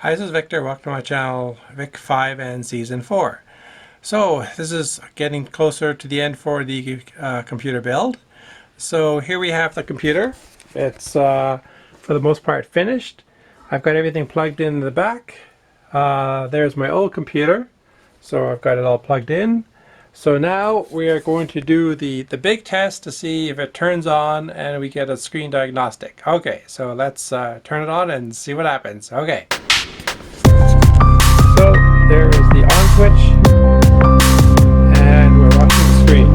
Hi, this is Victor. Welcome to my channel, Vic5 and Season 4. So, this is getting closer to the end for the computer build. So, here we have the computer. It's, for the most part, finished. I've got everything plugged in the back. There's my old computer. So, I've got it all plugged in. So now we are going to do the big test to see if it turns on and we get a screen diagnostic. Okay, so let's turn it on and see what happens. Okay. So there is the on switch, and we're watching the screen.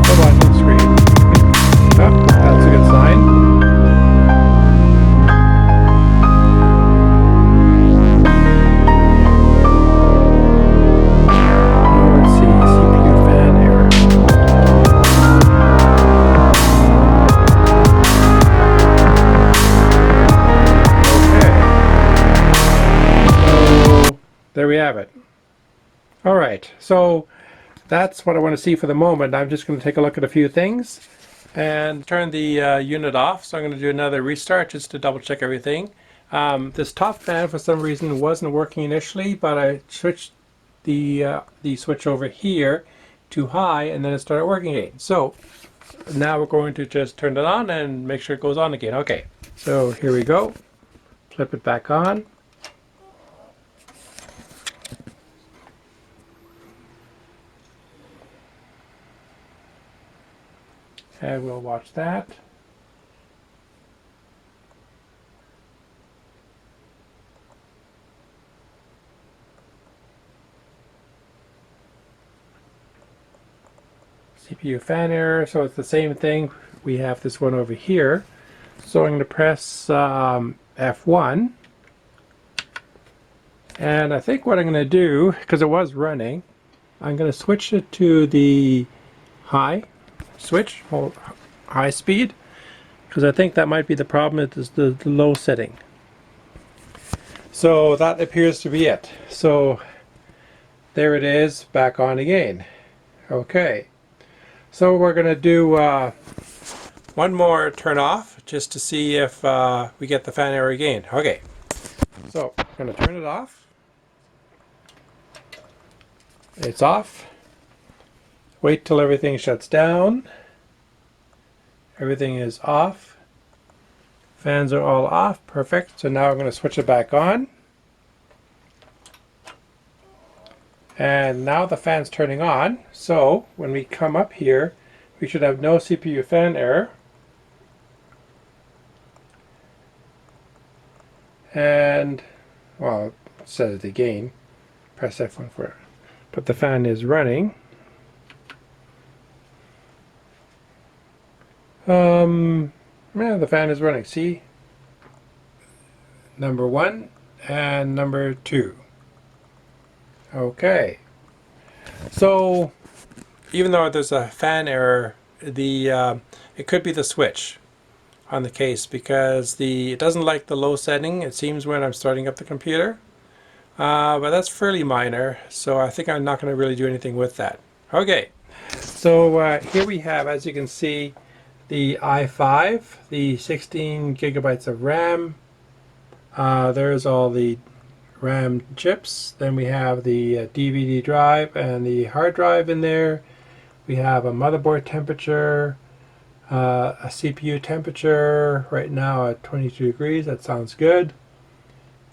Still watching the screen. Oh, that's a good sign. There we have it. Alright, so that's what I want to see for the moment. I'm just going to take a look at a few things and turn the unit off. So I'm going to do another restart just to double check everything. This top fan for some reason wasn't working initially, but I switched the switch over here to high and then it started working again. So now we're going to just turn it on and make sure it goes on again. Okay, so here we go. Flip it back on. And we'll watch that. CPU fan error, so it's the same thing. We have this one over here. So I'm going to press F1. And I think what I'm going to do, because it was running, I'm going to switch it to the high switch, hold high speed, because I think that might be the problem. It is the low setting. So that appears to be it. So there it is, back on again. Okay, so we're going to do one more turn off just to see if we get the fan error again. Okay, so I'm going to turn it off. It's off. Wait till everything shuts down. Everything is off. Fans are all off. Perfect. So now I'm going to switch it back on. And now the fan's turning on. So when we come up here, we should have no CPU fan error. And, well, it says it again. Press F1 for it. But the fan is running. Yeah, the fan is running. See? Number 1 and number 2. Okay. So, even though there's a fan error, it could be the switch on the case because it doesn't like the low setting, it seems, when I'm starting up the computer. But that's fairly minor, so I think I'm not going to really do anything with that. Okay. So here we have, as you can see, the i5, the 16 gigabytes of RAM. There's all the RAM chips. Then we have the DVD drive and the hard drive in there. We have a motherboard temperature, a CPU temperature right now at 22 degrees. That sounds good.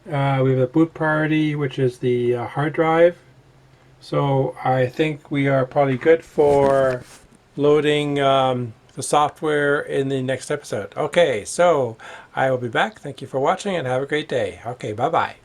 We have a boot priority, which is the hard drive. So I think we are probably good for loading the software in the next episode. Okay, so I will be back. Thank you for watching and have a great day. Okay, bye-bye.